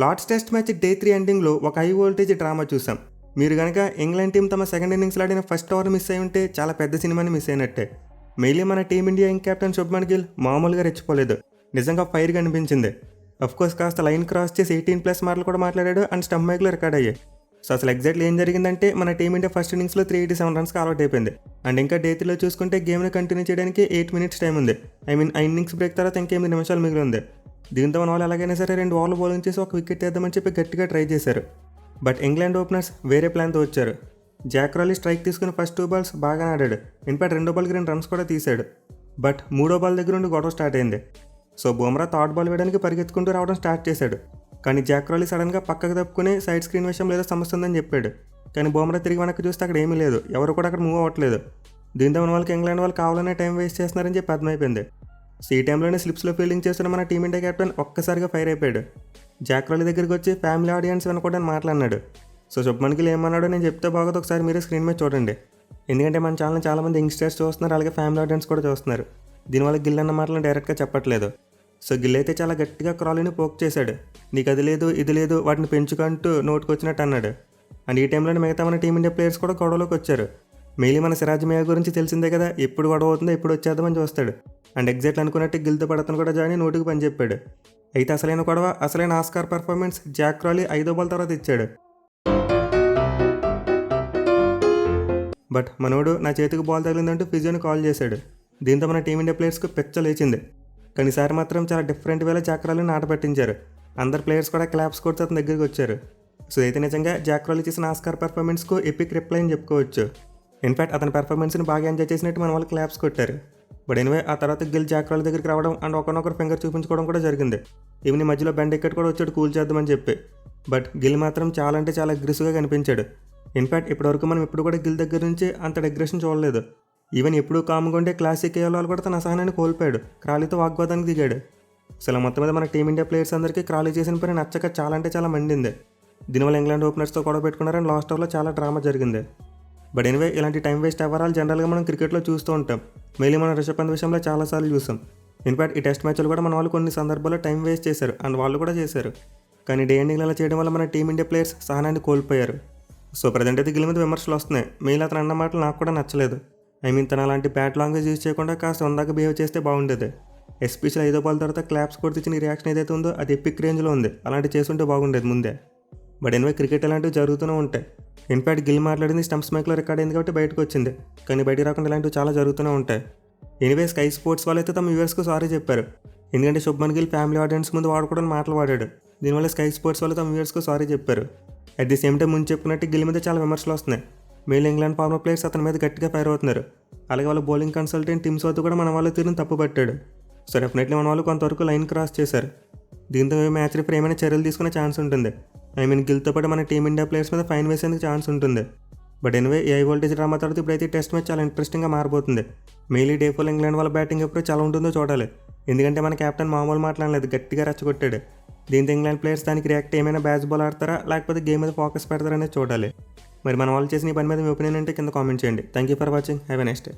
Lord's test match day 3 ఎండింగ్లో ఒక high voltage drama చూసాం. మీరు కనుక ఇంగ్లాండ్ టీం తమ సెకండ్ ఇన్నింగ్స్లో ఆడిన ఫస్ట్ ఓవర్ మిస్ అయి ఉంటే చాలా పెద్ద సినిమాని మిస్ అయినట్టే. మెయిన్లీ మన team India young captain Shubman Gill మామూలుగా రెచ్చిపోలేదు, నిజంగా ఫైర్గా అనిపించింది. అఫ్కోర్స్ కాస్త లైన్ క్రాస్ చేసి 18+ మాటలు కూడా మాట్లాడాడు అండ్ స్టంప్ మైక్లో రికార్డ్ అయ్యాయి. సో అసలు ఎగ్జాక్ట్లీ ఏం జరిగిందంటే మన టీమిండియా ఫస్ట్ ఇన్నింగ్స్లో 387 రన్స్కి అవుట్ అయిపోయింది. అండ్ ఇంకా డే 3లో చూసుకుంటే గేమ్ని కంటిన్యూ చేయడానికి 8 minutes టైం ఉంది. ఆ ఇన్నింగ్స్ బ్రేక్ తర్వాత ఇంకా 8 నిమిషాలు మిగిలి ఉంది. దీంతో మన వాళ్ళు ఎలాగైనా సరే 2 ఓవర్లు బౌలింగ్ చేసి ఒక వికెట్ తీద్దామని చెప్పి గట్టిగా ట్రై చేశారు. బట్ ఇంగ్లాండ్ ఓపెనర్స్ వేరే ప్లాన్తో వచ్చారు. జాక్ రాలీ స్ట్రైక్ తీసుకుని ఫస్ట్ 2 balls బాగా ఆడాడు. ఇన్ఫాక్ట్ 2వ బాల్కి 2 runs కూడా తీశాడు. బట్ 3వ బాల్ దగ్గర నుండి గొడవ స్టార్ట్ అయింది. సో బుమ్రా థర్డ్ బాల్ వేయడానికి పరిగెత్తుకుంటూ రావడం స్టార్ట్ చేశాడు. కానీ జాక్ రాలీ సడన్గా పక్కకు తప్పుకుని సైడ్ స్క్రీన్ విషయం ఏదో సమస్య ఉందని చెప్పాడు. కానీ బుమ్రా తిరిగి వెనక్కి చూస్తే అక్కడ ఏమీ లేదు, ఎవరు కూడా అక్కడ మూవ్ అవ్వట్లేదు. దీంతో మన వాళ్ళకి ఇంగ్లాండ్ వాళ్ళు కావాలనే టైం వేస్ట్ చేస్తున్నారని చెప్పి అర్థమైపోయింది. సో ఈ టైంలోనే స్లిప్స్లో ఫీల్డింగ్ చేస్తున్న మన టీమిండియా కెప్టెన్ ఒక్కసారిగా ఫైర్ అయిపోయాడు. జాక్ రాలీ దగ్గరికి వచ్చి ఫ్యామిలీ ఆడియన్స్ వినకూడదని మాట్లాడినాడు. సో శుభ్మన్ గిల్ ఏమన్నాడో నేను చెప్తే బాగోదు, ఒకసారి మీరే స్క్రీన్ మీద చూడండి. ఎందుకంటే మన ఛానల్ చాలామంది యంగ్స్టర్స్ చూస్తున్నారు, అలాగే ఫ్యామిలీ ఆడియన్స్ కూడా చూస్తున్నారు. దీనివల్ల గిల్ అన్న మాటలను డైరెక్ట్గా చెప్పట్లేదు. సో గిల్ అయితే చాలా గట్టిగా క్రాలీని పోక్ చేశాడు. నీకు అది లేదు ఇది లేదు వాటిని పెంచుకుంటూ నోటుకు వచ్చినట్టు అన్నాడు. అండ్ ఈ టైంలోనే మిగతా మన టీమిండియా ప్లేయర్స్ కూడా గొడవలోకి వచ్చారు. మెయిన్లీ మన సిరాజ్ మియా గురించి తెలిసిందే కదా, ఎప్పుడు గొడవ అవుతుందో ఎప్పుడు వచ్చేద్దామని చూస్తాడు. అండ్ ఎగ్జాక్ట్ అనుకున్నట్టు గిల్తో పడతను కూడా జాయిన్ నోటికి పని చెప్పాడు. అయితే అసలైన గొడవ, అసలైన ఆస్కార్ పర్ఫార్మెన్స్ జాక్ రాలీ 5వ బాల్ తర్వాత ఇచ్చాడు. బట్ మనోడు నా చేతికి బాల్ తగిలిందంటూ ఫిజియోని కాల్ చేశాడు. దీంతో మన టీమిండియా ప్లేయర్స్కి పెచ్చ లేచింది. కానీ ఈసారి మాత్రం చాలా డిఫరెంట్ వేలో జాక్ రాలీని ఆట పట్టించారు. అందరు ప్లేయర్స్ కూడా క్లాప్స్ కొడుతూ అతని దగ్గరికి వచ్చారు. సో అయితే నిజంగా జాక్ రాలీ చేసిన ఆస్కార్ పర్ఫార్మెన్స్కు ఎపిక్ రిప్లై అని చెప్పుకోవచ్చు. ఇన్ఫాక్ట్ అతని పర్ఫార్మెన్స్ని బాగా ఎంజాయ్ చేసినట్టు మన వాళ్ళు క్లాప్స్ కొట్టారు. బట్ ఎనివే ఆ తర్వాత గిల్ జాక్ రాలీ దగ్గరికి రావడం అండ్ ఒకరినొకరు ఫింగర్ చూపించుకోవడం కూడా జరిగింది. ఈవెన్ మధ్యలో బెండ్ ఎక్కట్ కూడా వచ్చాడు కూల్ చేద్దామని చెప్పి. బట్ గిల్ మాత్రం చాలా అంటే చాలా అగ్రెసివ్గా కనిపించాడు. ఇన్ఫాక్ట్ ఇప్పటివరకు మనం ఎప్పుడు కూడా గిల్ దగ్గర నుంచి అంత అగ్రెషన్ చూడలేదు. ఈవెన్ ఎప్పుడు కామ్గా ఉండే క్లాసిక్ వాళ్ళు కూడా తన అసహనాన్ని కోల్పోయాడు, క్రాలీతో వాగ్వాదానికి దిగాడు. అసలు మొత్తం మీద మన టీమిండియా ప్లేయర్స్ అందరికీ క్రాలీ చేసిన పని నచ్చక చాలా అంటే చాలా మండింది. దీనివల్ల ఇంగ్లాండ్ ఓపెనర్స్తో గొడవ పెట్టుకున్నారని లాస్ట్ ఓవర్లో చాలా డ్రామా జరిగింది. బట్ ఎనివే ఇలాంటి టైం వేస్ట్ అవ్వరాలు జనరల్గా మనం క్రికెట్లో చూస్తూ ఉంటాం. మెయిన్లీ మన రిషబ్ పంత్ విషయంలో చాలాసార్లు చూసాం. ఇన్ఫాక్ట్ ఈ టెస్ట్ మ్యాచ్లు కూడా మన వాళ్ళు కొన్ని సందర్భాల్లో టైం వేస్ట్ చేశారు అండ్ వాళ్ళు కూడా చేశారు. కానీ డే ఎండింగ్లో అలా చేయడం వల్ల మన టీమిండియా ప్లేయర్స్ సహనాన్ని కోల్పోయారు. సో ప్రజెంట్ అయితే గిల్ మీద విమర్శలు వస్తున్నాయి. మెయిన్ అతను అన్న మాటలు నాకు కూడా నచ్చలేదు. తన అలాంటి బ్యాడ్ లాంగ్వేజ్ యూజ్ చేయకుండా కాస్త ఉందాక బిహేవ్ చేస్తే బాగుండేది. ఎస్పెషల్ 5వ బాల్ తర్వాత క్లాప్స్ కొడితే ఇచ్చిన రియాక్షన్ ఏదైతే ఉందో అది ఎపిక్ రేంజ్లో ఉంది. అలాంటి చేస్తుంటే బాగుండేది ముందే. బట్ ఎనివే క్రికెట్ ఇలాంటివి జరుగుతూనే ఉంటాయి. ఇన్ఫాక్ట్ గిల్ మాట్లాడింది స్టంప్స్ మైక్లో రికార్డ్ అయింది కాబట్టి బయటకు వచ్చింది. కానీ బయట రాకుండా ఇలాంటివి చాలా జరుగుతూనే ఉంటాయి. ఎనివే స్కై స్పోర్ట్స్ వాళ్ళైతే తమ వ్యూవర్స్కి సారీ చెప్పారు. ఎందుకంటే శుభ్మన్ గిల్ ఫ్యామిలీ ఆడియన్స్ ముందు వాడుకోవడానికి మాటలు వాడాడు. దీనివల్ల స్కై స్పోర్ట్స్ వాళ్ళు తమ వ్యూవర్స్కి సారీ చెప్పారు. అట్ ది సేమ్ టైం ముందు చెప్పుకున్నట్టు గిల్ మీద చాలా విమర్శలు వస్తున్నాయి. మెయిన్ ఇంగ్లాండ్ ఫార్మర్ ప్లేయర్స్ అతని మీద గట్టిగా ఫైర్ అవుతున్నారు. అలాగే వాళ్ళ బౌలింగ్ కన్సల్టెంట్ టీమ్స్ వద్ద కూడా మన వాళ్ళ తీరుని తప్పు పట్టాడు. సో డెఫినెట్లీ మన వాళ్ళు కొంతవరకు లైన్ క్రాస్ చేశారు. దీంతో మ్యాచ్ రిఫరీ ఏమైనా చర్యలు తీసుకునే ఛాన్స్ ఉంటుంది. గిల్తో పాటు మన టీమిండియా ప్లేయర్స్ మీద ఫైన్ వేసేందుకు ఛాన్స్ ఉంటుంది. బట్ ఎనివే ఈ హై వోల్టేజ్ డ్రామా తర్వాత ఇప్పుడైతే టెస్ట్ మ్యాచ్ చాలా ఇంట్రెస్టింగ్గా మారిపోతుంది. మెయిన్లీ డే 4 ఇంగ్లాండ్ వాళ్ళ బ్యాటింగ్ ఎప్పుడు చాలా ఉంటుందో చూడాలి. ఎందుకంటే మన కెప్టెన్ మామూలు మాట్లాడలేదు, గట్టిగా రెచ్చగొట్టాడు. దీంతో ఇంగ్లాండ్ ప్లేయర్స్ దానికి రియాక్ట్ ఏమైనా బ్యాచ్ బాల్ ఆడతారా లేకపోతే గేమ్ మీద ఫోకస్ పెడతారనేది చూడాలి. మరి మన వాళ్ళు చేసిన ఈ పని మీద మీ ఒపీనియన్ అంటే కింద కామెంట్ చేయండి. Thank you for watching. Have a nice day.